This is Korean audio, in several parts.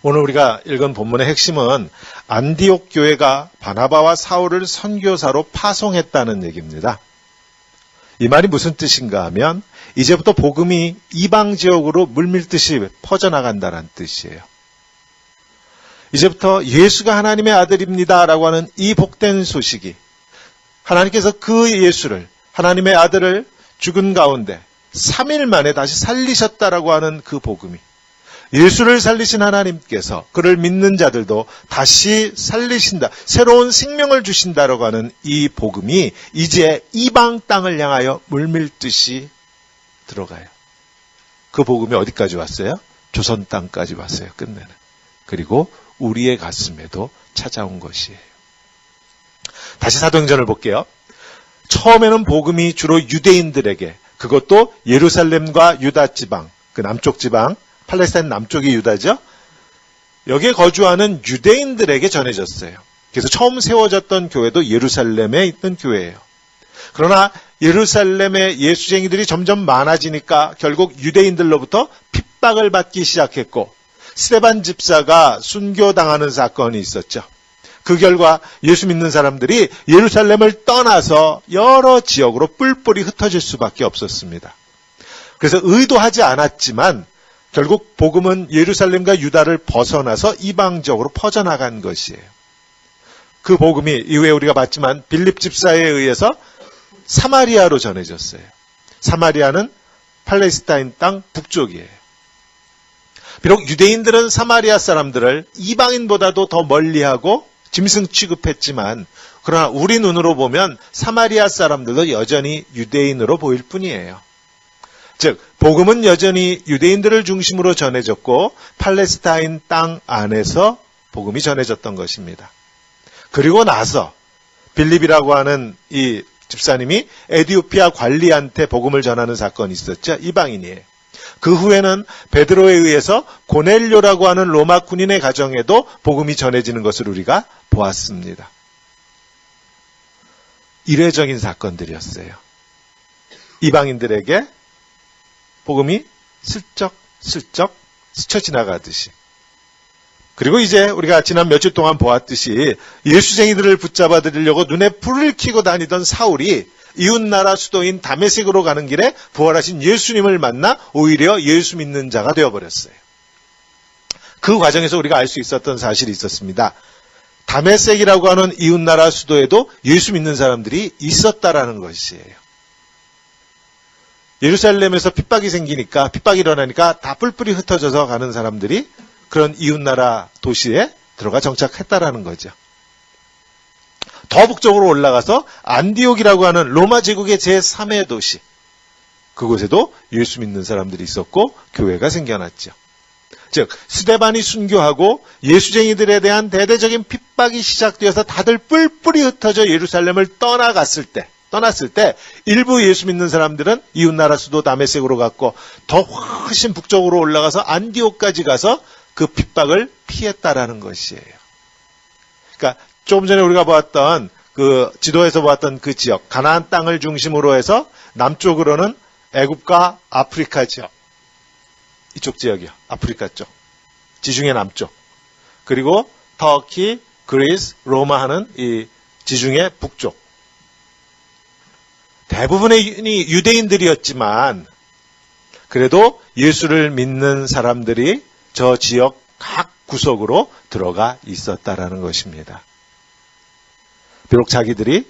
오늘 우리가 읽은 본문의 핵심은 안디옥 교회가 바나바와 사울을 선교사로 파송했다는 얘기입니다. 이 말이 무슨 뜻인가 하면 이제부터 복음이 이방 지역으로 물밀듯이 퍼져나간다는 뜻이에요. 이제부터 예수가 하나님의 아들입니다 라고 하는 이 복된 소식이 하나님께서 그 예수를, 하나님의 아들을 죽은 가운데 3일 만에 다시 살리셨다라고 하는 그 복음이, 예수를 살리신 하나님께서 그를 믿는 자들도 다시 살리신다, 새로운 생명을 주신다라고 하는 이 복음이 이제 이방 땅을 향하여 물밀듯이 들어가요. 그 복음이 어디까지 왔어요? 조선 땅까지 왔어요. 끝내는. 그리고 우리의 가슴에도 찾아온 것이에요. 다시 사도행전을 볼게요. 처음에는 복음이 주로 유대인들에게, 그것도 예루살렘과 유다 지방, 그 남쪽 지방, 팔레스타인 남쪽이 유다죠. 여기에 거주하는 유대인들에게 전해졌어요. 그래서 처음 세워졌던 교회도 예루살렘에 있던 교회예요. 그러나 예루살렘의 예수쟁이들이 점점 많아지니까 결국 유대인들로부터 핍박을 받기 시작했고, 스데반 집사가 순교당하는 사건이 있었죠. 그 결과 예수 믿는 사람들이 예루살렘을 떠나서 여러 지역으로 뿔뿔이 흩어질 수밖에 없었습니다. 그래서 의도하지 않았지만 결국 복음은 예루살렘과 유다를 벗어나서 이방 지역으로 퍼져나간 것이에요. 그 복음이 이후에 우리가 봤지만 빌립 집사에 의해서 사마리아로 전해졌어요. 사마리아는 팔레스타인 땅 북쪽이에요. 비록 유대인들은 사마리아 사람들을 이방인보다도 더 멀리하고 짐승 취급했지만, 그러나 우리 눈으로 보면 사마리아 사람들도 여전히 유대인으로 보일 뿐이에요. 즉 복음은 여전히 유대인들을 중심으로 전해졌고 팔레스타인 땅 안에서 복음이 전해졌던 것입니다. 그리고 나서 빌립이라고 하는 이 집사님이 에디오피아 관리한테 복음을 전하는 사건이 있었죠. 이방인이에요. 그 후에는 베드로에 의해서 고넬료라고 하는 로마 군인의 가정에도 복음이 전해지는 것을 우리가 보았습니다. 이례적인 사건들이었어요. 이방인들에게 복음이 슬쩍 스쳐 지나가듯이. 그리고 이제 우리가 지난 며칠 동안 보았듯이 예수쟁이들을 붙잡아 들이려고 눈에 불을 켜고 다니던 사울이 이웃나라 수도인 다메섹으로 가는 길에 부활하신 예수님을 만나 오히려 예수 믿는 자가 되어버렸어요. 그 과정에서 우리가 알 수 있었던 사실이 있었습니다. 다메섹이라고 하는 이웃나라 수도에도 예수 믿는 사람들이 있었다라는 것이에요. 예루살렘에서 핍박이 일어나니까 다 뿔뿔이 흩어져서 가는 사람들이 그런 이웃나라 도시에 들어가 정착했다라는 거죠. 더 북쪽으로 올라가서 안디옥이라고 하는 로마 제국의 제3의 도시, 그곳에도 예수 믿는 사람들이 있었고 교회가 생겨났죠. 즉 스데반이 순교하고 예수쟁이들에 대한 대대적인 핍박이 시작되어서 다들 뿔뿔이 흩어져 예루살렘을 떠났을 때 일부 예수 믿는 사람들은 이웃나라 수도 다메섹으로 갔고 더 훨씬 북쪽으로 올라가서 안디옥까지 가서 그 핍박을 피했다라는 것이에요. 그러니까 조금 전에 우리가 보았던 그 지도에서 보았던 그 지역, 가나안 땅을 중심으로 해서 남쪽으로는 애굽과 아프리카 지역, 이쪽 지역이요. 아프리카 쪽, 지중해 남쪽. 그리고 터키, 그리스, 로마 하는 이 지중해 북쪽. 대부분의 유대인들이었지만 그래도 예수를 믿는 사람들이 저 지역 각 구석으로 들어가 있었다라는 것입니다. 비록 자기들이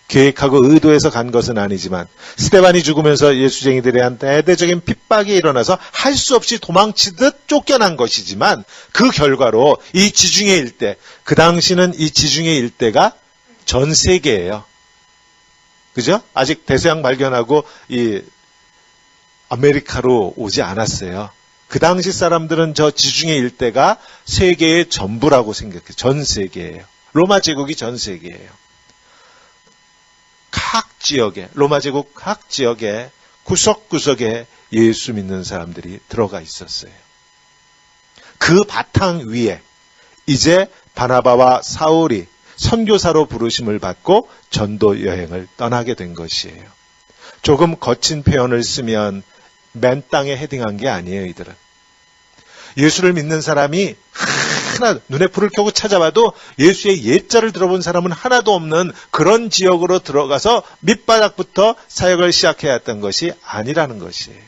계획하고 의도해서 간 것은 아니지만 스데반이 죽으면서 예수쟁이들에 대한 대대적인 핍박이 일어나서 할 수 없이 도망치듯 쫓겨난 것이지만 그 결과로 이 지중해 일대, 그 당시는 이 지중해 일대가 전 세계예요. 그죠? 아직 대서양 발견하고 이 아메리카로 오지 않았어요. 그 당시 사람들은 저 지중해 일대가 세계의 전부라고 생각해요. 전 세계예요. 로마 제국이 전 세계예요. 각 지역에, 로마 제국 각 지역에 구석구석에 예수 믿는 사람들이 들어가 있었어요. 그 바탕 위에 이제 바나바와 사울이 선교사로 부르심을 받고 전도 여행을 떠나게 된 것이에요. 조금 거친 표현을 쓰면 맨 땅에 헤딩한 게 아니에요. 이들은 예수를 믿는 사람이 하나, 눈에 불을 켜고 찾아봐도 예수의 옛자를 들어본 사람은 하나도 없는 그런 지역으로 들어가서 밑바닥부터 사역을 시작해야 했던 것이 아니라는 것이에요.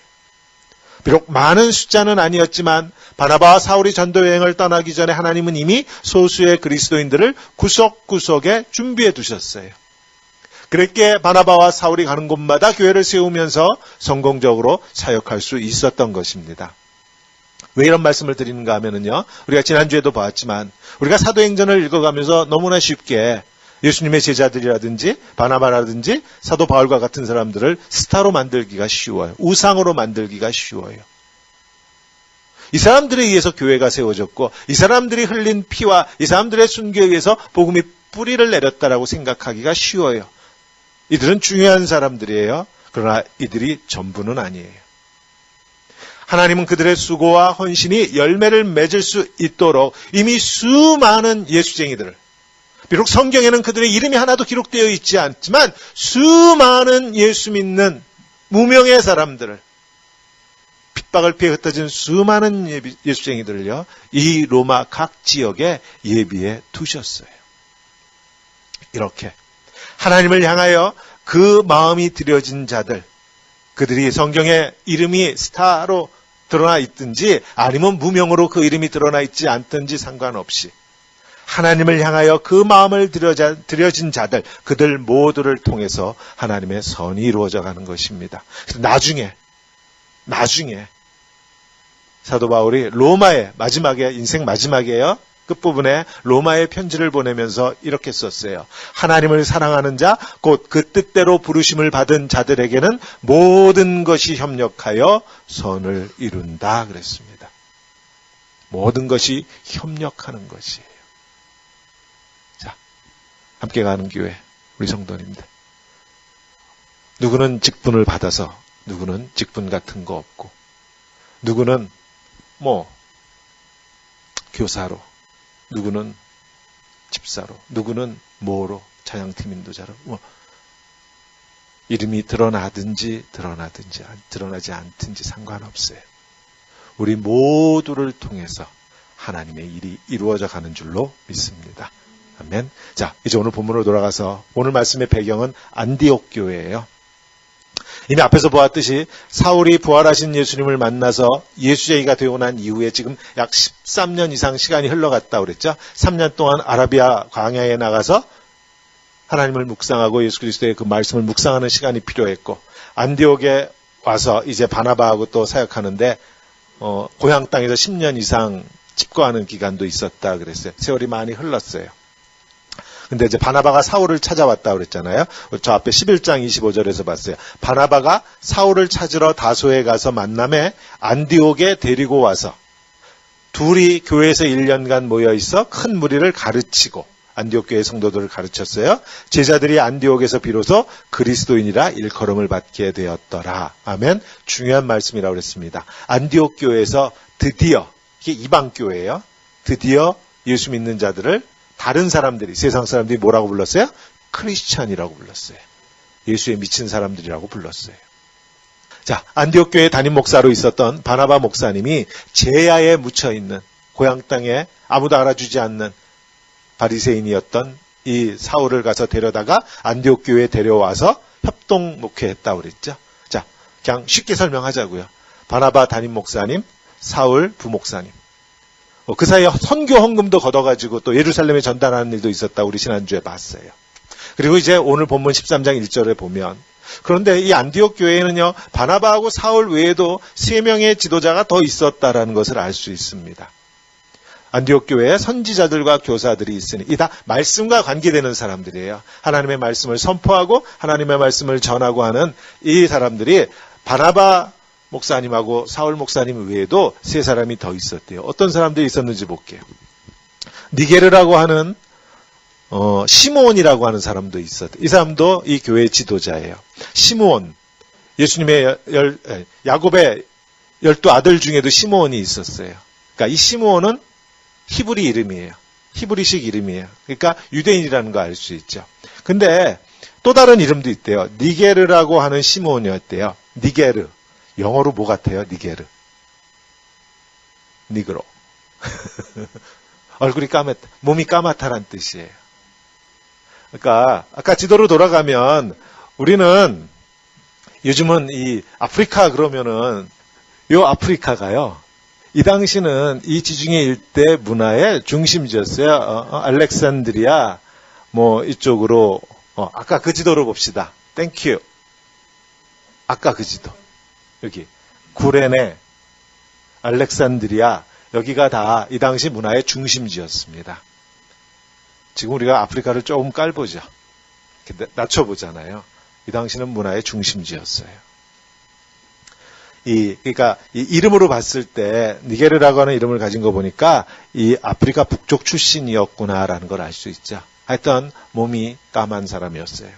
비록 많은 숫자는 아니었지만 바나바와 사울이 전도 여행을 떠나기 전에 하나님은 이미 소수의 그리스도인들을 구석구석에 준비해 두셨어요. 그렇게 바나바와 사울이 가는 곳마다 교회를 세우면서 성공적으로 사역할 수 있었던 것입니다. 왜 이런 말씀을 드리는가 하면요, 우리가 지난주에도 봤지만 우리가 사도행전을 읽어가면서 너무나 쉽게 예수님의 제자들이라든지 바나바라든지 사도 바울과 같은 사람들을 스타로 만들기가 쉬워요. 우상으로 만들기가 쉬워요. 이 사람들에 의해서 교회가 세워졌고 이 사람들이 흘린 피와 이 사람들의 순교에 의해서 복음이 뿌리를 내렸다라고 생각하기가 쉬워요. 이들은 중요한 사람들이에요. 그러나 이들이 전부는 아니에요. 하나님은 그들의 수고와 헌신이 열매를 맺을 수 있도록 이미 수많은 예수쟁이들을, 비록 성경에는 그들의 이름이 하나도 기록되어 있지 않지만 수많은 예수 믿는 무명의 사람들을, 핍박을 피해 흩어진 수많은 예수쟁이들을요, 이 로마 각 지역에 예비해 두셨어요. 이렇게 하나님을 향하여 그 마음이 들여진 자들, 그들이 성경에 이름이 스타로 드러나 있든지 아니면 무명으로 그 이름이 드러나 있지 않든지 상관없이 하나님을 향하여 그 마음을 들여진 자들, 그들 모두를 통해서 하나님의 선이 이루어져 가는 것입니다. 나중에 사도 바울이 로마의 마지막에, 인생 마지막에요, 끝부분에 로마의 편지를 보내면서 이렇게 썼어요. 하나님을 사랑하는 자, 곧 그 뜻대로 부르심을 받은 자들에게는 모든 것이 협력하여 선을 이룬다 그랬습니다. 모든 것이 협력하는 것이에요. 자, 함께 가는 교회, 우리 성도님들. 누구는 직분을 받아서, 누구는 직분 같은 거 없고, 누구는 교사로, 누구는 집사로, 누구는 뭐로, 찬양팀 인도자로, 이름이 드러나든지 드러나지 않든지 상관없어요. 우리 모두를 통해서 하나님의 일이 이루어져 가는 줄로 믿습니다. 아멘. 자, 이제 오늘 본문으로 돌아가서 오늘 말씀의 배경은 안디옥 교회예요. 이미 앞에서 보았듯이 사울이 부활하신 예수님을 만나서 예수쟁이가 되고 난 이후에 지금 약 13년 이상 시간이 흘러갔다고 그랬죠. 3년 동안 아라비아 광야에 나가서 하나님을 묵상하고 예수 그리스도의 그 말씀을 묵상하는 시간이 필요했고, 안디옥에 와서 이제 바나바하고 또 사역하는데 고향 땅에서 10년 이상 집거하는 기간도 있었다 그랬어요. 세월이 많이 흘렀어요. 근데 이제 바나바가 사울을 찾아왔다고 그랬잖아요. 저 앞에 11장 25절에서 봤어요. 바나바가 사울을 찾으러 다소에 가서 만남에 안디옥에 데리고 와서 둘이 교회에서 1년간 모여 있어 큰 무리를 가르치고, 안디옥 교회 성도들을 가르쳤어요. 제자들이 안디옥에서 비로소 그리스도인이라 일컬음을 받게 되었더라. 아멘. 중요한 말씀이라고 그랬습니다. 안디옥 교회에서 드디어, 이게 이방 교회예요. 드디어 예수 믿는 자들을 다른 사람들이, 세상 사람들이 뭐라고 불렀어요? 크리스찬이라고 불렀어요. 예수에 미친 사람들이라고 불렀어요. 자, 안디옥 교회 담임 목사로 있었던 바나바 목사님이 제야에 묻혀있는, 고향 땅에 아무도 알아주지 않는 바리새인이었던 이 사울을 가서 데려다가 안디옥 교회에 데려와서 협동 목회했다고 그랬죠. 자, 그냥 쉽게 설명하자고요. 바나바 담임 목사님, 사울 부목사님. 그 사이에 선교 헌금도 걷어가지고 또 예루살렘에 전달하는 일도 있었다고 우리 지난주에 봤어요. 그리고 이제 오늘 본문 13장 1절에 보면, 그런데 이 안디옥 교회에는요, 바나바하고 사울 외에도 3명의 지도자가 더 있었다라는 것을 알 수 있습니다. 안디옥 교회에 선지자들과 교사들이 있으니 이 다 말씀과 관계되는 사람들이에요. 하나님의 말씀을 선포하고 하나님의 말씀을 전하고 하는 이 사람들이 바나바 목사님하고 사울 목사님 외에도 3사람이 더 있었대요. 어떤 사람들이 있었는지 볼게요. 니게르라고 하는 시므온이라고 하는 사람도 있었대요. 이 사람도 이 교회의 지도자예요. 시므온, 예수님의 야곱의 12아들 중에도 시므온이 있었어요. 그러니까 이 시므온은 히브리 이름이에요. 히브리식 이름이에요. 그러니까 유대인이라는 거 알 수 있죠. 근데 또 다른 이름도 있대요. 니게르라고 하는 시므온이었대요. 니게르. 영어로 뭐 같아요? 니게르. 니그로. 얼굴이 까맣다, 몸이 까맣다란 뜻이에요. 그러니까 아까 지도로 돌아가면 우리는 요즘은 이 아프리카 그러면은 요 아프리카가요. 이 당시는 이 지중해 일대 문화의 중심지였어요. 알렉산드리아 뭐 이쪽으로 아까 그 지도로 봅시다. 땡큐. 아까 그 지도. 여기 구레네, 알렉산드리아 여기가 다 이 당시 문화의 중심지였습니다. 지금 우리가 아프리카를 조금 깔보죠. 낮춰보잖아요. 이 당시는 문화의 중심지였어요. 그러니까 이 이름으로 봤을 때 니게르라고 하는 이름을 가진 거 보니까 이 아프리카 북쪽 출신이었구나라는 걸 알 수 있죠. 하여튼 몸이 까만 사람이었어요.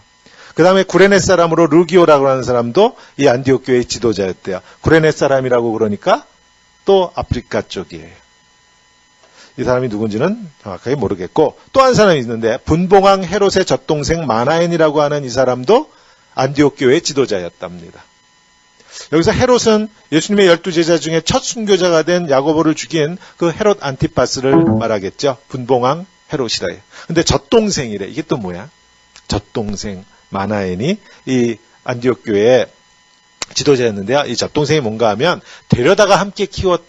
그 다음에 구레네 사람으로 루기오라고 하는 사람도 이 안디옥 교회의 지도자였대요. 구레네 사람이라고 그러니까 또 아프리카 쪽이에요. 이 사람이 누군지는 정확하게 모르겠고 또 한 사람이 있는데 분봉왕 헤롯의 젖동생 마나엔이라고 하는 이 사람도 안디옥 교회의 지도자였답니다. 여기서 헤롯은 예수님의 12제자 중에 첫 순교자가 된 야고보를 죽인 그 헤롯 안티파스를 말하겠죠. 분봉왕 헤롯이라 해요. 근데 젖동생이래. 이게 또 뭐야? 젖동생 마나엔이 이 안디옥 교회의 지도자였는데요. 이 젖동생이 뭔가 하면 데려다가 함께 키웠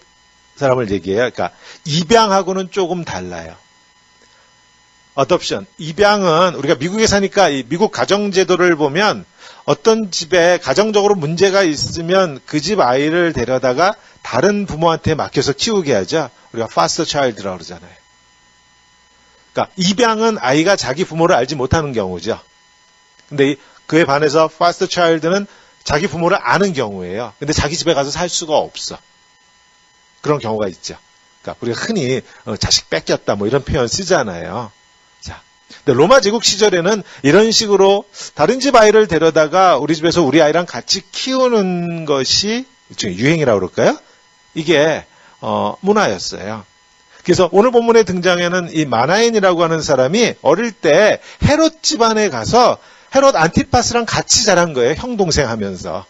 사람을 얘기해요. 그러니까 입양하고는 조금 달라요. 어덥션. 입양은 우리가 미국에 사니까 이 미국 가정제도를 보면 어떤 집에 가정적으로 문제가 있으면 그 집 아이를 데려다가 다른 부모한테 맡겨서 키우게 하죠. 우리가 파스터 차일드라고 그러잖아요. 그러니까 입양은 아이가 자기 부모를 알지 못하는 경우죠. 근데 그에 반해서 파스터 차일드는 자기 부모를 아는 경우예요. 근데 자기 집에 가서 살 수가 없어. 그런 경우가 있죠. 그러니까 우리가 흔히 자식 뺏겼다 뭐 이런 표현 쓰잖아요. 자, 근데 로마 제국 시절에는 이런 식으로 다른 집 아이를 데려다가 우리 집에서 우리 아이랑 같이 키우는 것이 일종의 유행이라고 그럴까요? 이게 문화였어요. 그래서 오늘 본문에 등장하는 이 마나엔이라고 하는 사람이 어릴 때 헤롯 집안에 가서 헤롯 안티파스랑 같이 자란 거예요. 형 동생 하면서.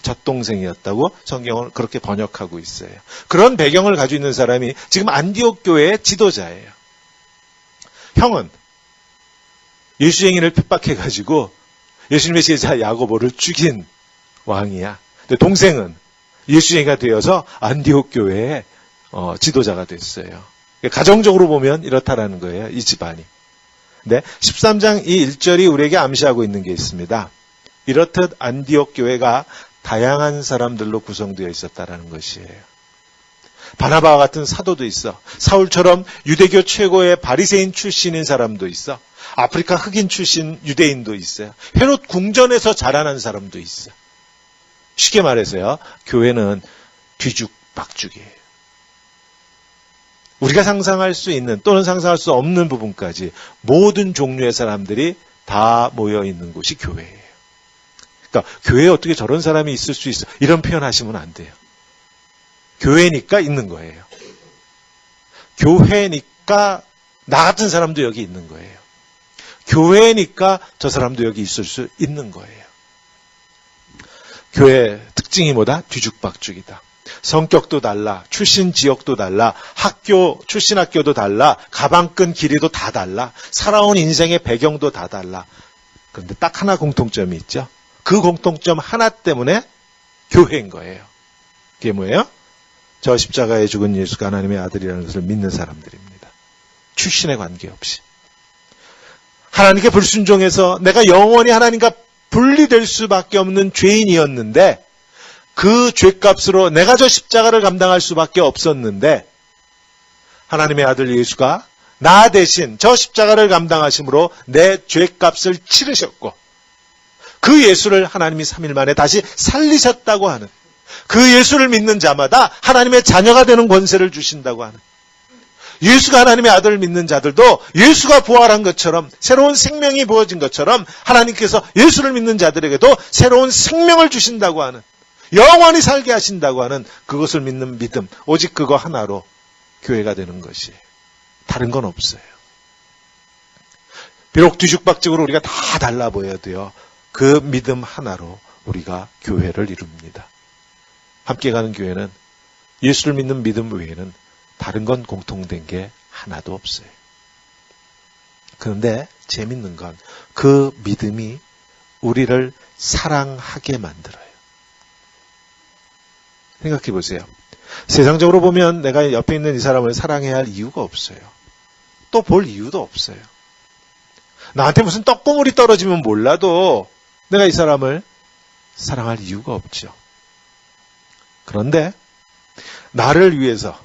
젖동생이었다고 성경을 그렇게 번역하고 있어요. 그런 배경을 가지고 있는 사람이 지금 안디옥 교회의 지도자예요. 형은 예수쟁이를 핍박해가지고 예수님의 제자 야고보를 죽인 왕이야. 근데 동생은 예수쟁이가 되어서 안디옥 교회의 지도자가 됐어요. 가정적으로 보면 이렇다라는 거예요. 이 집안이. 근데 13장 이 1절이 우리에게 암시하고 있는 게 있습니다. 이렇듯 안디옥 교회가 다양한 사람들로 구성되어 있었다라는 것이에요. 바나바와 같은 사도도 있어. 사울처럼 유대교 최고의 바리새인 출신인 사람도 있어. 아프리카 흑인 출신 유대인도 있어요. 헤롯 궁전에서 자라난 사람도 있어. 쉽게 말해서요. 교회는 뒤죽박죽이에요. 우리가 상상할 수 있는 또는 상상할 수 없는 부분까지 모든 종류의 사람들이 다 모여 있는 곳이 교회예요. 그러니까 교회에 어떻게 저런 사람이 있을 수 있어? 이런 표현 하시면 안 돼요. 교회니까 있는 거예요. 교회니까 나 같은 사람도 여기 있는 거예요. 교회니까 저 사람도 여기 있을 수 있는 거예요. 교회 특징이 뭐다? 뒤죽박죽이다. 성격도 달라, 출신 지역도 달라, 출신 학교도 달라, 가방끈 길이도 다 달라, 살아온 인생의 배경도 다 달라. 그런데 딱 하나 공통점이 있죠. 그 공통점 하나 때문에 교회인 거예요. 그게 뭐예요? 저 십자가에 죽은 예수가 하나님의 아들이라는 것을 믿는 사람들입니다. 출신에 관계없이. 하나님께 불순종해서 내가 영원히 하나님과 분리될 수밖에 없는 죄인이었는데 그 죄값으로 내가 저 십자가를 감당할 수밖에 없었는데 하나님의 아들 예수가 나 대신 저 십자가를 감당하심으로 내 죄값을 치르셨고 그 예수를 하나님이 3일 만에 다시 살리셨다고 하는 그 예수를 믿는 자마다 하나님의 자녀가 되는 권세를 주신다고 하는 예수가 하나님의 아들을 믿는 자들도 예수가 부활한 것처럼 새로운 생명이 부어진 것처럼 하나님께서 예수를 믿는 자들에게도 새로운 생명을 주신다고 하는 영원히 살게 하신다고 하는 그것을 믿는 믿음 오직 그거 하나로 교회가 되는 것이 다른 건 없어요. 비록 뒤죽박죽으로 우리가 다 달라 보여도요. 그 믿음 하나로 우리가 교회를 이룹니다. 함께 가는 교회는 예수를 믿는 믿음 외에는 다른 건 공통된 게 하나도 없어요. 그런데 재밌는 건 그 믿음이 우리를 사랑하게 만들어요. 생각해 보세요. 세상적으로 보면 내가 옆에 있는 이 사람을 사랑해야 할 이유가 없어요. 또 볼 이유도 없어요. 나한테 무슨 떡고물이 떨어지면 몰라도 내가 이 사람을 사랑할 이유가 없죠. 그런데 나를 위해서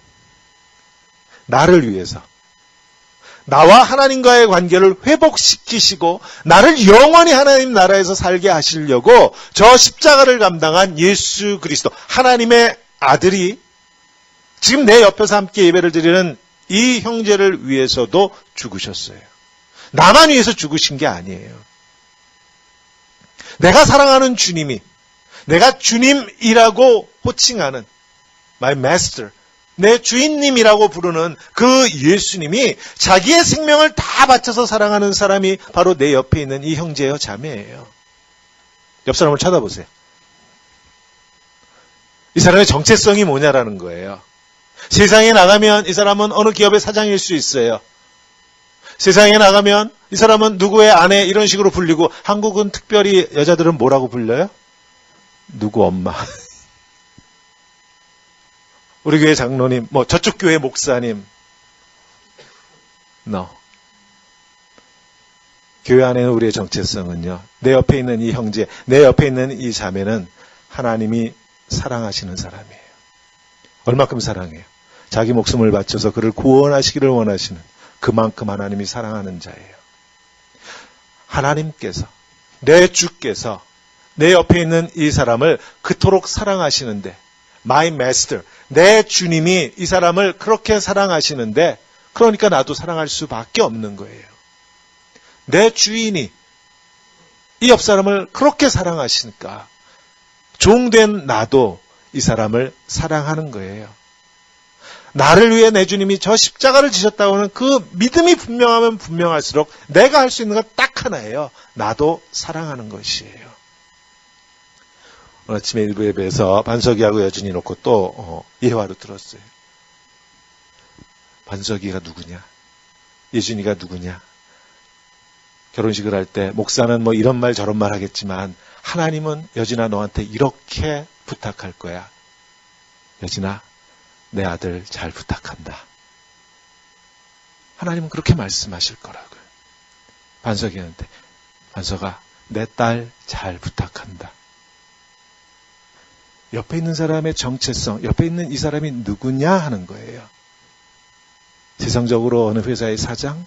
나와 하나님과의 관계를 회복시키시고 나를 영원히 하나님 나라에서 살게 하시려고 저 십자가를 감당한 예수 그리스도 하나님의 아들이 지금 내 옆에서 함께 예배를 드리는 이 형제를 위해서도 죽으셨어요. 나만 위해서 죽으신 게 아니에요. 내가 사랑하는 주님이 내가 주님이라고 호칭하는 my master, 내 주인님이라고 부르는 그 예수님이 자기의 생명을 다 바쳐서 사랑하는 사람이 바로 내 옆에 있는 이 형제여 자매예요. 옆 사람을 쳐다보세요. 이 사람의 정체성이 뭐냐라는 거예요. 세상에 나가면 이 사람은 어느 기업의 사장일 수 있어요. 세상에 나가면 이 사람은 누구의 아내 이런 식으로 불리고 한국은 특별히 여자들은 뭐라고 불려요? 누구 엄마. 우리 교회 장로님, 저쪽 교회 목사님. 교회 안에는 우리의 정체성은요. 내 옆에 있는 이 형제, 내 옆에 있는 이 자매는 하나님이 사랑하시는 사람이에요. 얼마큼 사랑해요? 자기 목숨을 바쳐서 그를 구원하시기를 원하시는 그만큼 하나님이 사랑하는 자예요. 하나님께서, 내 주께서 내 옆에 있는 이 사람을 그토록 사랑하시는데 my master, 내 주님이 이 사람을 그렇게 사랑하시는데 그러니까 나도 사랑할 수밖에 없는 거예요. 내 주인이 이 옆 사람을 그렇게 사랑하시니까 종된 나도 이 사람을 사랑하는 거예요. 나를 위해 내 주님이 저 십자가를 지셨다고 하는 그 믿음이 분명하면 분명할수록 내가 할 수 있는 건 딱 하나예요. 나도 사랑하는 것이에요. 오늘 아침에 일부 예배에서 반석이하고 여준이 놓고 또 예화로 들었어요. 반석이가 누구냐? 예준이가 누구냐? 결혼식을 할 때 목사는 이런 말 저런 말 하겠지만 하나님은 여진아 너한테 이렇게 부탁할 거야. 여진아 내 아들 잘 부탁한다. 하나님은 그렇게 말씀하실 거라고요. 반석이한테 반석아 내 딸 잘 부탁한다. 옆에 있는 사람의 정체성, 옆에 있는 이 사람이 누구냐 하는 거예요. 세상적으로 어느 회사의 사장,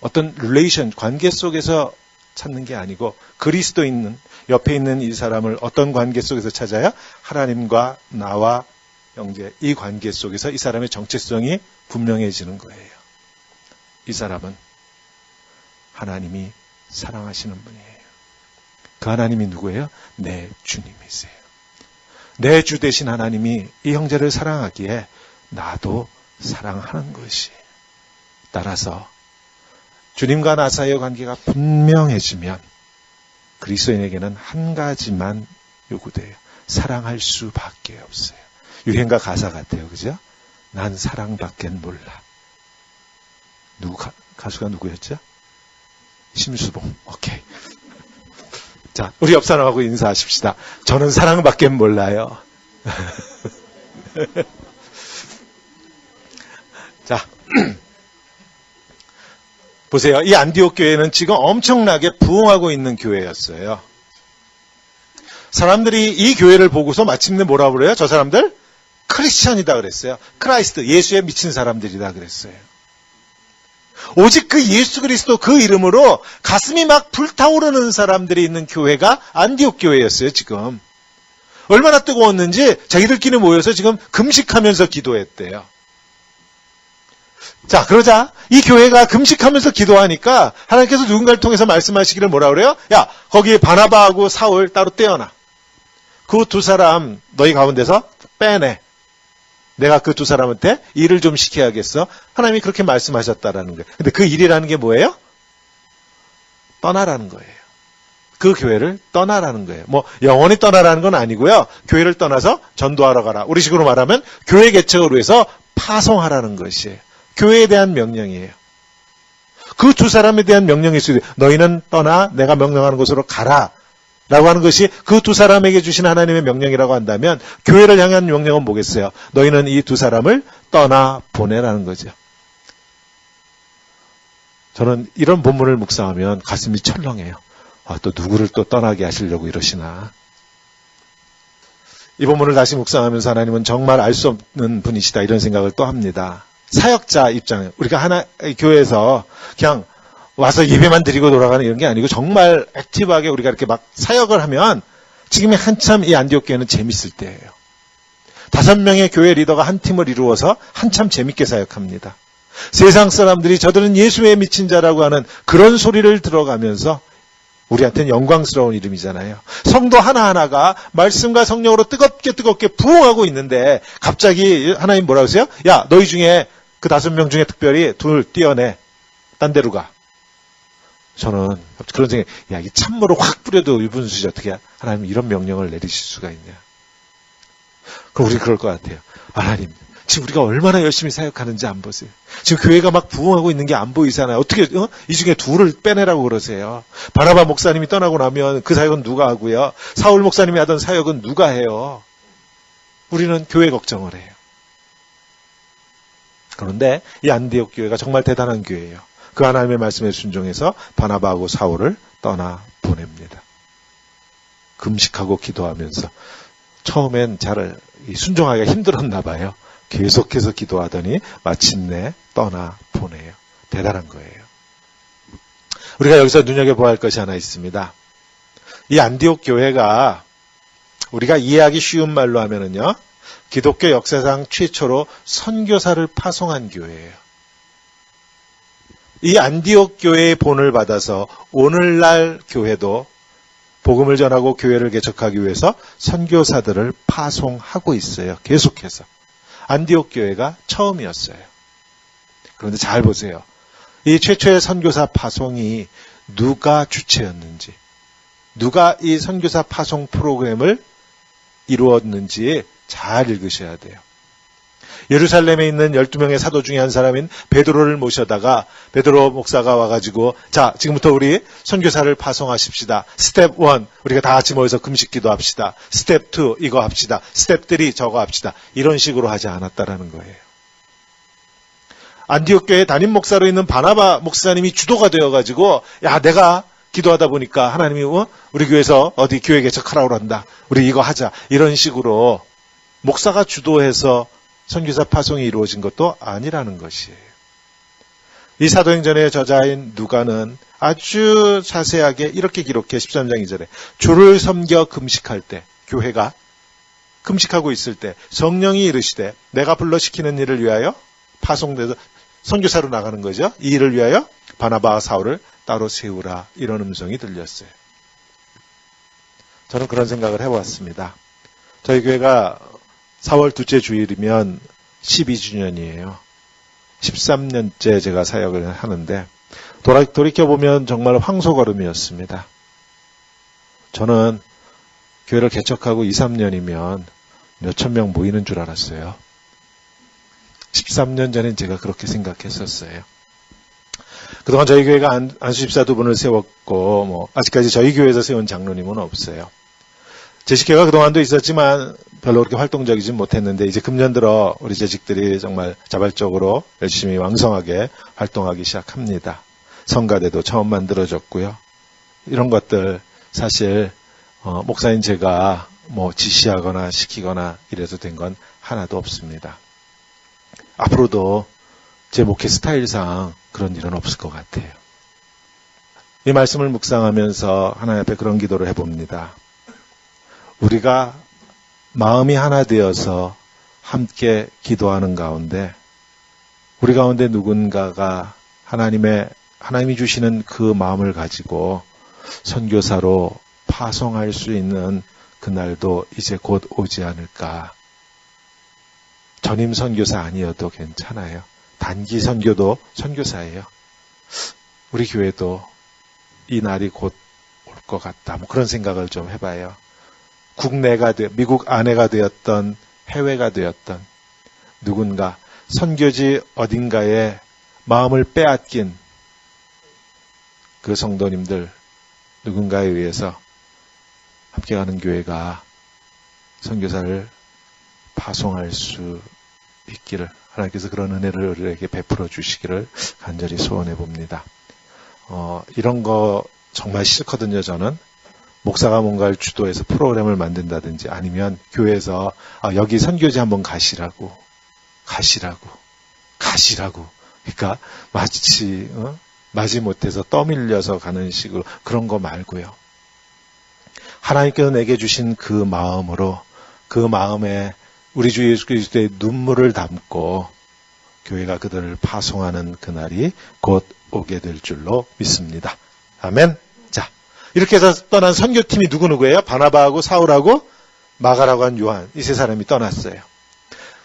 어떤 릴레이션, 관계 속에서 찾는 게 아니고 그리스도 있는, 옆에 있는 이 사람을 어떤 관계 속에서 찾아야 하나님과 나와 형제, 이 관계 속에서 이 사람의 정체성이 분명해지는 거예요. 이 사람은 하나님이 사랑하시는 분이에요. 그 하나님이 누구예요? 내 주님이세요. 내 주 되신 하나님이 이 형제를 사랑하기에 나도 사랑하는 것이에요. 따라서 주님과 나 사이의 관계가 분명해지면 그리스도인에게는 한 가지만 요구돼요. 사랑할 수밖에 없어요. 유행가 가사 같아요. 그죠? 난 사랑밖엔 몰라. 가수가 누구였죠? 심수봉. 오케이. 자, 우리 옆 사람하고 인사하십시다. 저는 사랑밖엔 몰라요. 자, 보세요. 이 안디옥 교회는 지금 엄청나게 부흥하고 있는 교회였어요. 사람들이 이 교회를 보고서 마침내 뭐라 그래요? 저 사람들? 크리스천이다 그랬어요. 크라이스트, 예수에 미친 사람들이다 그랬어요. 오직 그 예수 그리스도 그 이름으로 가슴이 막 불타오르는 사람들이 있는 교회가 안디옥 교회였어요, 지금. 얼마나 뜨거웠는지 자기들끼리 모여서 지금 금식하면서 기도했대요. 자, 그러자 이 교회가 금식하면서 기도하니까 하나님께서 누군가를 통해서 말씀하시기를 뭐라 그래요? 야, 거기 바나바하고 사울 따로 떼어놔. 그 두 사람 너희 가운데서 빼내. 내가 그 두 사람한테 일을 좀 시켜야겠어. 하나님이 그렇게 말씀하셨다라는 거예요. 근데 그 일이라는 게 뭐예요? 떠나라는 거예요. 그 교회를 떠나라는 거예요. 영원히 떠나라는 건 아니고요. 교회를 떠나서 전도하러 가라. 우리 식으로 말하면 교회 개척을 위해서 파송하라는 것이에요. 교회에 대한 명령이에요. 그 두 사람에 대한 명령일 수도 있어요. 너희는 떠나 내가 명령하는 곳으로 가라 라고 하는 것이 그 두 사람에게 주신 하나님의 명령이라고 한다면 교회를 향한 명령은 뭐겠어요? 너희는 이 두 사람을 떠나 보내라는 거죠. 저는 이런 본문을 묵상하면 가슴이 철렁해요. 또 누구를 또 떠나게 하시려고 이러시나. 이 본문을 다시 묵상하면서 하나님은 정말 알 수 없는 분이시다 이런 생각을 또 합니다. 사역자 입장에 우리가 하나 교회에서 그냥 와서 예배만 드리고 돌아가는 이런 게 아니고 정말 액티브하게 우리가 이렇게 막 사역을 하면 지금이 한참 이 안디옥 교회는 재밌을 때예요. 5명의 교회 리더가 한 팀을 이루어서 한참 재밌게 사역합니다. 세상 사람들이 저들은 예수에 미친 자라고 하는 그런 소리를 들어가면서 우리한테는 영광스러운 이름이잖아요. 성도 하나하나가 말씀과 성령으로 뜨겁게 부흥하고 있는데 갑자기 하나님 뭐라고 하세요? 야, 너희 중에 그 5명 중에 특별히 2 띄어내. 딴 데로 가. 저는 그런 생각, 이게 찬물을 확 뿌려도 유분수지 어떻게 하나님 이런 명령을 내리실 수가 있냐. 그럼 우리 그럴 것 같아요. 하나님, 지금 우리가 얼마나 열심히 사역하는지 안 보세요. 지금 교회가 막 부흥하고 있는 게 안 보이잖아요. 어떻게 이 중에 2를 빼내라고 그러세요. 바나바 목사님이 떠나고 나면 그 사역은 누가 하고요. 사울 목사님이 하던 사역은 누가 해요. 우리는 교회 걱정을 해요. 그런데 이 안디옥 교회가 정말 대단한 교회예요. 그 하나님의 말씀에 순종해서 바나바하고 사울을 떠나 보냅니다. 금식하고 기도하면서 처음엔 잘 순종하기가 힘들었나 봐요. 계속해서 기도하더니 마침내 떠나 보내요. 대단한 거예요. 우리가 여기서 눈여겨봐야 할 것이 하나 있습니다. 이 안디옥 교회가 우리가 이해하기 쉬운 말로 하면은요, 기독교 역사상 최초로 선교사를 파송한 교회예요. 이 안디옥 교회의 본을 받아서 오늘날 교회도 복음을 전하고 교회를 개척하기 위해서 선교사들을 파송하고 있어요. 계속해서. 안디옥 교회가 처음이었어요. 그런데 잘 보세요. 이 최초의 선교사 파송이 누가 주체였는지, 누가 이 선교사 파송 프로그램을 이루었는지 잘 읽으셔야 돼요. 예루살렘에 있는 12명의 사도 중에 한 사람인 베드로를 모셔다가 베드로 목사가 와가지고 자, 지금부터 우리 선교사를 파송하십시다. 스텝 1 우리가 다 같이 모여서 금식 기도합시다. 스텝 2 이거 합시다. 스텝 3 저거 합시다. 이런 식으로 하지 않았다라는 거예요. 안디옥 교회 담임 목사로 있는 바나바 목사님이 주도가 되어가지고 야, 내가 기도하다 보니까 하나님이 우리 교회에서 어디 교회 개척하라고 한다. 우리 이거 하자. 이런 식으로 목사가 주도해서 선교사 파송이 이루어진 것도 아니라는 것이에요. 이 사도행전의 저자인 누가는 아주 자세하게 이렇게 기록해 13장 2절에 주를 섬겨 금식할 때 교회가 금식하고 있을 때 성령이 이르시되 내가 불러시키는 일을 위하여 파송돼서 선교사로 나가는 거죠. 이 일을 위하여 바나바와 사울을 따로 세우라 이런 음성이 들렸어요. 저는 그런 생각을 해왔습니다. 저희 교회가 4월 둘째 주일이면 12주년이에요. 13년째 제가 사역을 하는데 돌이켜보면 정말 황소걸음이었습니다. 저는 교회를 개척하고 2, 3년이면 몇천 명 모이는 줄 알았어요. 13년 전엔 제가 그렇게 생각했었어요. 그동안 저희 교회가 안수집사 2분을 세웠고 아직까지 저희 교회에서 세운 장로님은 없어요. 재직회가 그동안도 있었지만 별로 그렇게 활동적이진 못했는데 이제 금년 들어 우리 재직들이 정말 자발적으로 열심히 왕성하게 활동하기 시작합니다. 성가대도 처음 만들어졌고요. 이런 것들 사실 목사인 제가 지시하거나 시키거나 이래서 된 건 하나도 없습니다. 앞으로도 제 목회 스타일상 그런 일은 없을 것 같아요. 이 말씀을 묵상하면서 하나님 앞에 그런 기도를 해봅니다. 우리가 마음이 하나 되어서 함께 기도하는 가운데 우리 가운데 누군가가 하나님이 주시는 그 마음을 가지고 선교사로 파송할 수 있는 그날도 이제 곧 오지 않을까. 전임 선교사 아니어도 괜찮아요. 단기 선교도 선교사예요. 우리 교회도 이 날이 곧 올 것 같다. 그런 생각을 좀 해봐요. 미국 아내가 되었던 해외가 되었던 누군가 선교지 어딘가에 마음을 빼앗긴 그 성도님들 누군가에 의해서 함께 가는 교회가 선교사를 파송할 수 있기를 하나님께서 그런 은혜를 우리에게 베풀어 주시기를 간절히 소원해 봅니다. 이런 거 정말 싫거든요. 저는 목사가 뭔가를 주도해서 프로그램을 만든다든지 아니면 교회에서 여기 선교지 한번 가시라고 그러니까 마치 못해서 떠밀려서 가는 식으로 그런 거 말고요. 하나님께서 내게 주신 그 마음으로 그 마음에 우리 주 예수 그리스도의 눈물을 담고 교회가 그들을 파송하는 그날이 곧 오게 될 줄로 믿습니다. 아멘. 자, 이렇게 해서 떠난 선교팀이 누구누구예요? 바나바하고 사울하고 마가라고 한 요한, 이 세 사람이 떠났어요.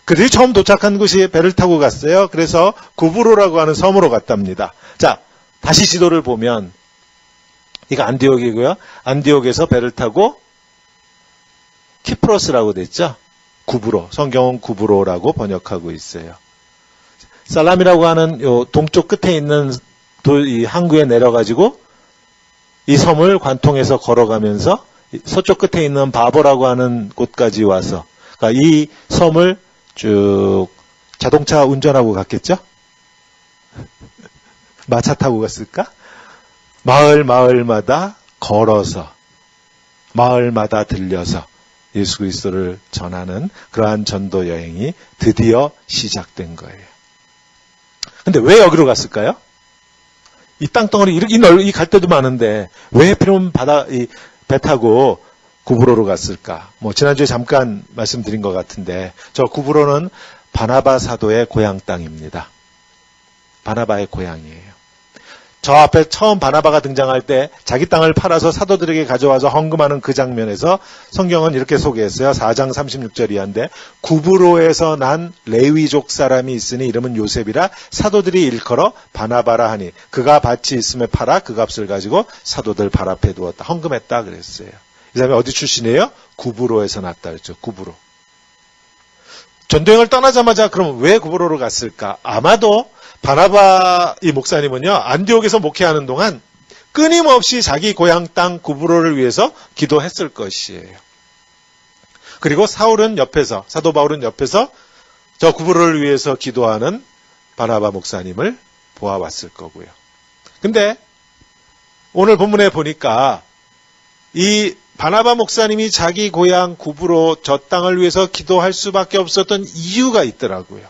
그들이 처음 도착한 곳이 배를 타고 갔어요. 그래서 구브로라고 하는 섬으로 갔답니다. 자, 다시 지도를 보면 이거 안디옥이고요. 안디옥에서 배를 타고 키프로스라고 됐죠. 구브로, 성경은 구브로라고 번역하고 있어요. 살람이라고 하는 요 동쪽 끝에 있는 이 항구에 내려가지고 이 섬을 관통해서 걸어가면서 서쪽 끝에 있는 바보라고 하는 곳까지 와서 그러니까 이 섬을 쭉 자동차 운전하고 갔겠죠? 마차 타고 갔을까? 마을마다 걸어서 마을마다 들려서 예수 그리스도를 전하는 그러한 전도 여행이 드디어 시작된 거예요. 근데 왜 여기로 갔을까요? 이 땅덩어리 이 갈대도 많은데 왜 하필이면 배 타고 구브로로 갔을까? 지난주에 잠깐 말씀드린 것 같은데 저 구브로는 바나바 사도의 고향 땅입니다. 바나바의 고향이에요. 저 앞에 처음 바나바가 등장할 때 자기 땅을 팔아서 사도들에게 가져와서 헌금하는 그 장면에서 성경은 이렇게 소개했어요. 4장 36절 이하인데 구브로에서 난 레위족 사람이 있으니 이름은 요셉이라 사도들이 일컬어 바나바라 하니 그가 밭이 있음에 팔아 그 값을 가지고 사도들 발 앞에 두었다. 헌금했다 그랬어요. 이 사람이 어디 출신이에요? 구브로에서 났다 그랬죠. 구브로. 전도여행을 떠나자마자 그럼 왜 구브로로 갔을까? 아마도 바나바 이 목사님은요, 안디옥에서 목회하는 동안 끊임없이 자기 고향 땅 구브로를 위해서 기도했을 것이에요. 그리고 사울은 옆에서, 사도 바울은 옆에서 저 구브로를 위해서 기도하는 바나바 목사님을 보아왔을 거고요. 근데 오늘 본문에 보니까 이 바나바 목사님이 자기 고향 구브로 저 땅을 위해서 기도할 수밖에 없었던 이유가 있더라고요.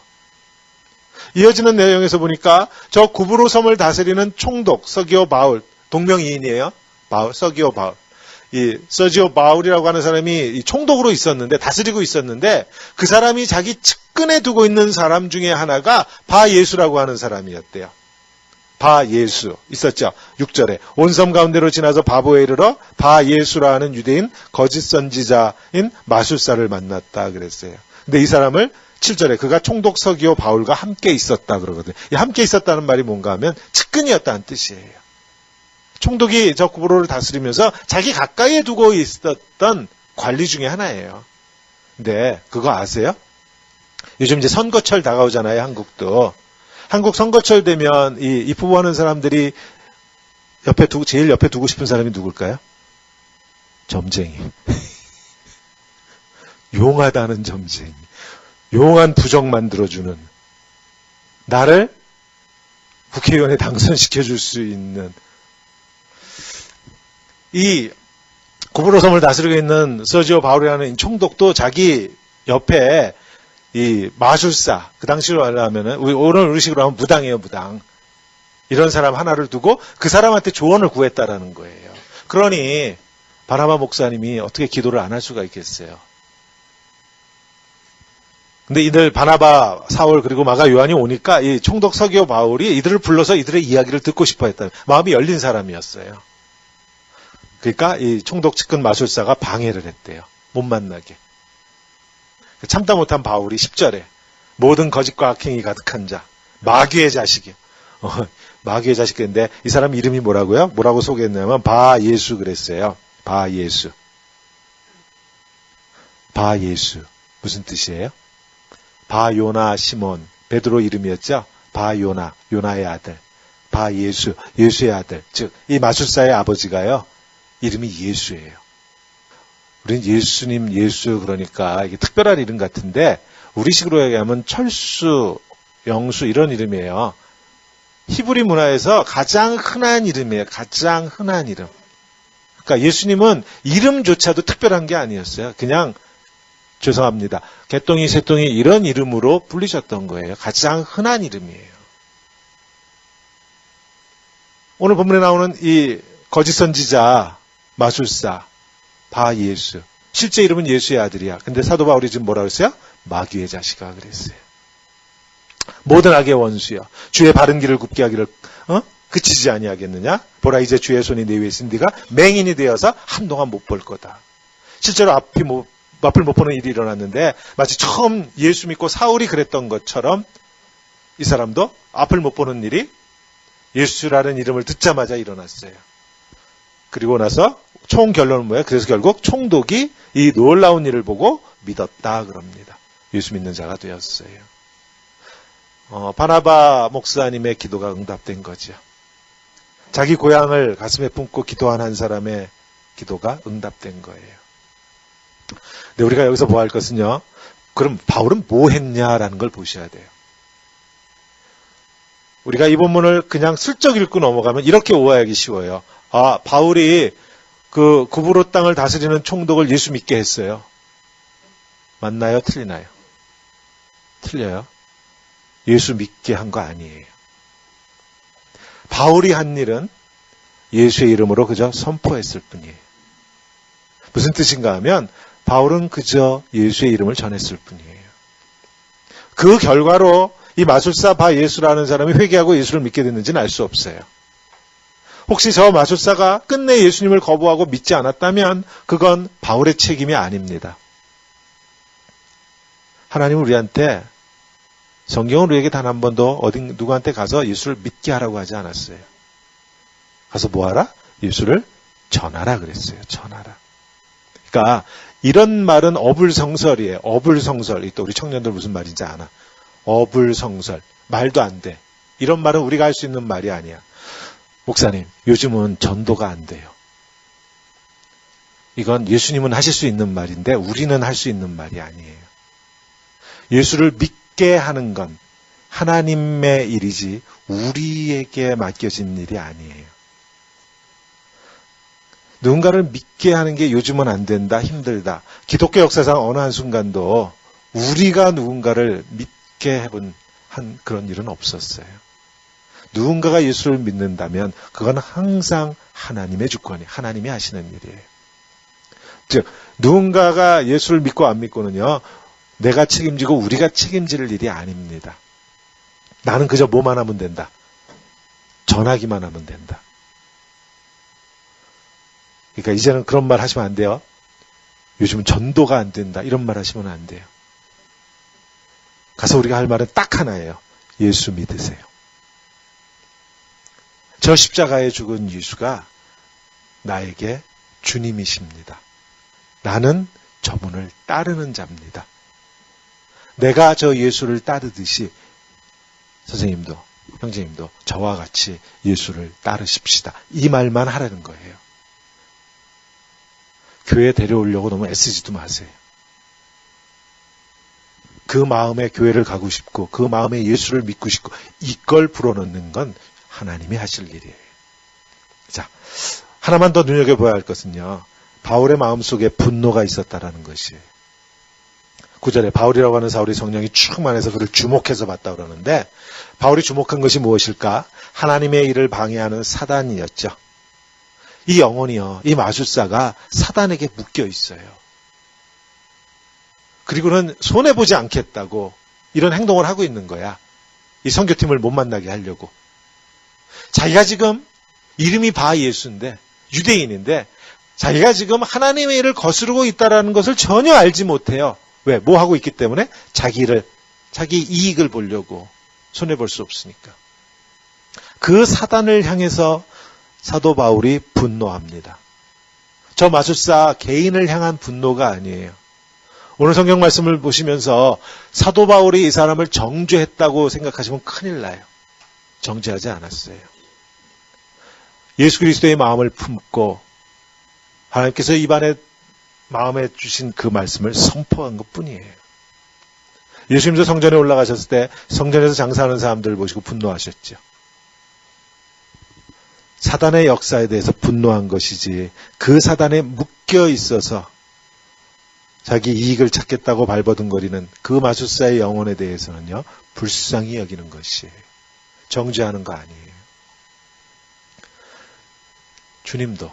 이어지는 내용에서 보니까 저 구브로 섬을 다스리는 총독 서기오 바울, 동명이인이에요. 서기오 바울. 이 서지오 바울이라고 하는 사람이 이 총독으로 있었는데 다스리고 있었는데 그 사람이 자기 측근에 두고 있는 사람 중에 하나가 바예수라고 하는 사람이었대요. 바예수 있었죠. 6절에 온 섬 가운데로 지나서 바보에 이르러 바예수라 하는 유대인 거짓 선지자인 마술사를 만났다 그랬어요. 근데 이 사람을 7절에 그가 총독 서기오 바울과 함께 있었다 그러거든요. 이 함께 있었다는 말이 뭔가 하면 측근이었다는 뜻이에요. 총독이 저 구브로를 다스리면서 자기 가까이에 두고 있었던 관리 중에 하나예요. 근데 그거 아세요? 요즘 이제 선거철 다가오잖아요. 한국도. 한국 선거철 되면 이 입후보하는 사람들이 제일 옆에 두고 싶은 사람이 누굴까요? 점쟁이. 용하다는 점쟁이. 용한 부적 만들어주는, 나를 국회의원에 당선시켜줄 수 있는, 이 구브로 섬을 다스리고 있는 서지오 바울이라는 총독도 자기 옆에 이 마술사, 그 당시로 하면은, 오늘 우리식으로 하면 무당이에요, 무당. 이런 사람 하나를 두고 그 사람한테 조언을 구했다라는 거예요. 그러니 바나바 목사님이 어떻게 기도를 안 할 수가 있겠어요. 근데 이들 바나바, 사울 그리고 마가 요한이 오니까 이 총독 서기오 바울이 이들을 불러서 이들의 이야기를 듣고 싶어 했다. 마음이 열린 사람이었어요. 그러니까 이 총독 측근 마술사가 방해를 했대요. 못 만나게. 참다 못한 바울이 10절에 모든 거짓과 악행이 가득한 자, 마귀의 자식이요. 마귀의 자식인데 이 사람 이름이 뭐라고요? 뭐라고 소개했냐면 바예수 그랬어요. 바예수. 바예수. 무슨 뜻이에요? 바요나 시몬, 베드로 이름이었죠. 바요나, 요나의 아들. 바예수, 예수의 아들. 즉, 이 마술사의 아버지가요. 이름이 예수예요. 우린 예수님, 예수 그러니까 이게 특별한 이름 같은데 우리식으로 얘기하면 철수, 영수 이런 이름이에요. 히브리 문화에서 가장 흔한 이름이에요. 가장 흔한 이름. 그러니까 예수님은 이름조차도 특별한 게 아니었어요. 그냥 죄송합니다. 개똥이, 새똥이 이런 이름으로 불리셨던 거예요. 가장 흔한 이름이에요. 오늘 본문에 나오는 이 거짓 선지자, 마술사, 바예수. 실제 이름은 예수의 아들이야. 근데 사도 바울이 지금 뭐라고 했어요? 마귀의 자식아 그랬어요. 모든 악의 원수여. 주의 바른 길을 굽게 하기를 그치지 아니하겠느냐? 보라 이제 주의 손이 내 위에 있으니 네가 맹인이 되어서 한동안 못 볼 거다. 실제로 앞을 못 보는 일이 일어났는데 마치 처음 예수 믿고 사울이 그랬던 것처럼 이 사람도 앞을 못 보는 일이 예수라는 이름을 듣자마자 일어났어요. 그리고 나서 총 결론은 뭐예요? 그래서 결국 총독이 이 놀라운 일을 보고 믿었다 그럽니다. 예수 믿는 자가 되었어요. 바나바 목사님의 기도가 응답된 거죠. 자기 고향을 가슴에 품고 기도한 한 사람의 기도가 응답된 거예요. 근데 우리가 여기서 뭐 할 것은요. 그럼 바울은 뭐 했냐라는 걸 보셔야 돼요. 우리가 이 본문을 그냥 슬쩍 읽고 넘어가면 이렇게 오해하기 쉬워요. 아, 바울이 그 구브로 땅을 다스리는 총독을 예수 믿게 했어요. 맞나요? 틀리나요? 틀려요. 예수 믿게 한 거 아니에요. 바울이 한 일은 예수의 이름으로 그저 선포했을 뿐이에요. 무슨 뜻인가 하면 바울은 그저 예수의 이름을 전했을 뿐이에요. 그 결과로 이 마술사 바예수라는 사람이 회개하고 예수를 믿게 됐는지는 알 수 없어요. 혹시 저 마술사가 끝내 예수님을 거부하고 믿지 않았다면 그건 바울의 책임이 아닙니다. 하나님은 우리한테 성경은 우리에게 단 한 번도 누구한테 가서 예수를 믿게 하라고 하지 않았어요. 가서 뭐하라? 예수를 전하라 그랬어요. 전하라. 그러니까 이런 말은 어불성설이에요. 어불성설. 또 우리 청년들 무슨 말인지 아나. 어불성설. 말도 안 돼. 이런 말은 우리가 할 수 있는 말이 아니야. 목사님, 요즘은 전도가 안 돼요. 이건 예수님은 하실 수 있는 말인데 우리는 할 수 있는 말이 아니에요. 예수를 믿게 하는 건 하나님의 일이지 우리에게 맡겨진 일이 아니에요. 누군가를 믿게 하는 게 요즘은 안 된다, 힘들다. 기독교 역사상 어느 한순간도 우리가 누군가를 믿게 해본 그런 일은 없었어요. 누군가가 예수를 믿는다면 그건 항상 하나님의 주권이, 하나님이 하시는 일이에요. 즉, 누군가가 예수를 믿고 안 믿고는요, 내가 책임지고 우리가 책임질 일이 아닙니다. 나는 그저 뭐만 하면 된다. 전하기만 하면 된다. 그러니까 이제는 그런 말 하시면 안 돼요. 요즘은 전도가 안 된다. 이런 말 하시면 안 돼요. 가서 우리가 할 말은 딱 하나예요. 예수 믿으세요. 저 십자가에 죽은 예수가 나에게 주님이십니다. 나는 저분을 따르는 자입니다. 내가 저 예수를 따르듯이 선생님도 형제님도 저와 같이 예수를 따르십시다. 이 말만 하라는 거예요. 교회에 데려오려고 너무 애쓰지도 마세요. 그 마음에 교회를 가고 싶고 그 마음에 예수를 믿고 싶고 이걸 불어넣는 건 하나님이 하실 일이에요. 자, 하나만 더 눈여겨봐야 할 것은요. 바울의 마음속에 분노가 있었다라는 것이에요. 9절에 바울이라고 하는 사울이 성령이 충만해서 그를 주목해서 봤다 그러는데 바울이 주목한 것이 무엇일까? 하나님의 일을 방해하는 사단이었죠. 이 영혼이요. 이 마술사가 사단에게 묶여 있어요. 그리고는 손해보지 않겠다고 이런 행동을 하고 있는 거야. 이 선교팀을 못 만나게 하려고. 자기가 지금 이름이 바예수인데 유대인인데 자기가 지금 하나님의 일을 거스르고 있다는 것을 전혀 알지 못해요. 왜? 뭐 하고 있기 때문에? 자기 이익을 보려고 손해볼 수 없으니까. 그 사단을 향해서 사도 바울이 분노합니다. 저 마술사 개인을 향한 분노가 아니에요. 오늘 성경 말씀을 보시면서 사도 바울이 이 사람을 정죄했다고 생각하시면 큰일 나요. 정죄하지 않았어요. 예수 그리스도의 마음을 품고 하나님께서 입안에 마음에 주신 그 말씀을 선포한 것뿐이에요. 예수님도 성전에 올라가셨을 때 성전에서 장사하는 사람들을 보시고 분노하셨죠. 사단의 역사에 대해서 분노한 것이지 그 사단에 묶여 있어서 자기 이익을 찾겠다고 발버둥거리는 그 마술사의 영혼에 대해서는요, 불쌍히 여기는 것이에요. 정죄하는 거 아니에요. 주님도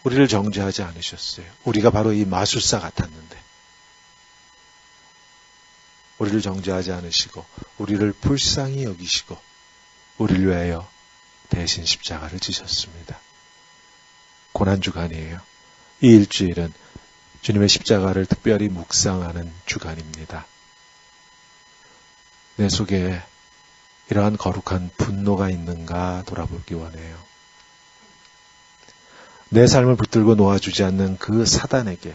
우리를 정죄하지 않으셨어요. 우리가 바로 이 마술사 같았는데 우리를 정죄하지 않으시고 우리를 불쌍히 여기시고 우리를 위하여 대신 십자가를 지셨습니다. 고난주간이에요. 이 일주일은 주님의 십자가를 특별히 묵상하는 주간입니다. 내 속에 이러한 거룩한 분노가 있는가 돌아보기 원해요. 내 삶을 붙들고 놓아주지 않는 그 사단에게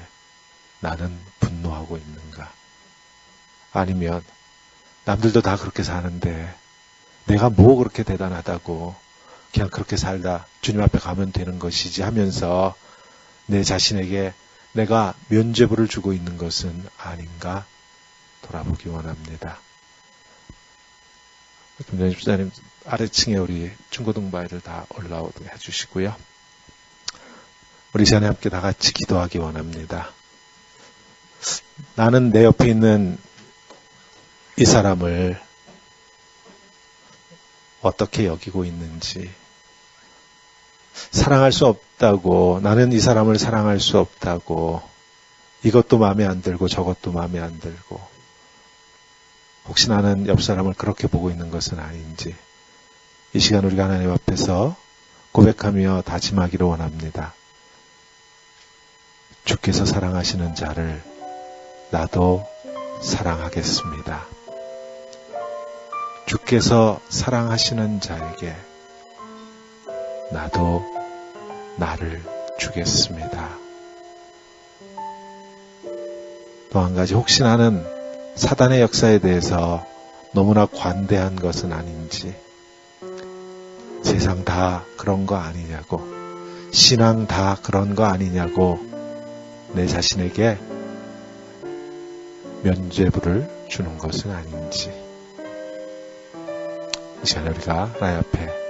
나는 분노하고 있는가? 아니면 남들도 다 그렇게 사는데 내가 뭐 그렇게 대단하다고 그냥 그렇게 살다 주님 앞에 가면 되는 것이지 하면서 내 자신에게 내가 면죄부를 주고 있는 것은 아닌가 돌아보기 원합니다. 김정희 집사님 아래층에 우리 중고등부아이들 다 올라오게 해주시고요. 우리 시간에 함께 다 같이 기도하기 원합니다. 나는 내 옆에 있는 이 사람을 어떻게 여기고 있는지, 사랑할 수 없다고, 나는 이 사람을 사랑할 수 없다고, 이것도 마음에 안 들고 저것도 마음에 안 들고, 혹시 나는 옆 사람을 그렇게 보고 있는 것은 아닌지, 이 시간 우리가 하나님 앞에서 고백하며 다짐하기를 원합니다. 주께서 사랑하시는 자를 나도 사랑하겠습니다. 주께서 사랑하시는 자에게 나도 나를 주겠습니다. 또 한 가지, 혹시 나는 사단의 역사에 대해서 너무나 관대한 것은 아닌지, 세상 다 그런 거 아니냐고, 신앙 다 그런 거 아니냐고 내 자신에게 면죄부를 주는 것은 아닌지, 이 시간에 우리가 하나님 앞에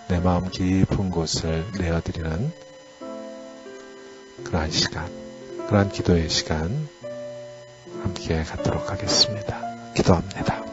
내 마음 깊은 곳을 내어드리는 그러한 시간, 그러한 기도의 시간 함께 갖도록 하겠습니다. 기도합니다.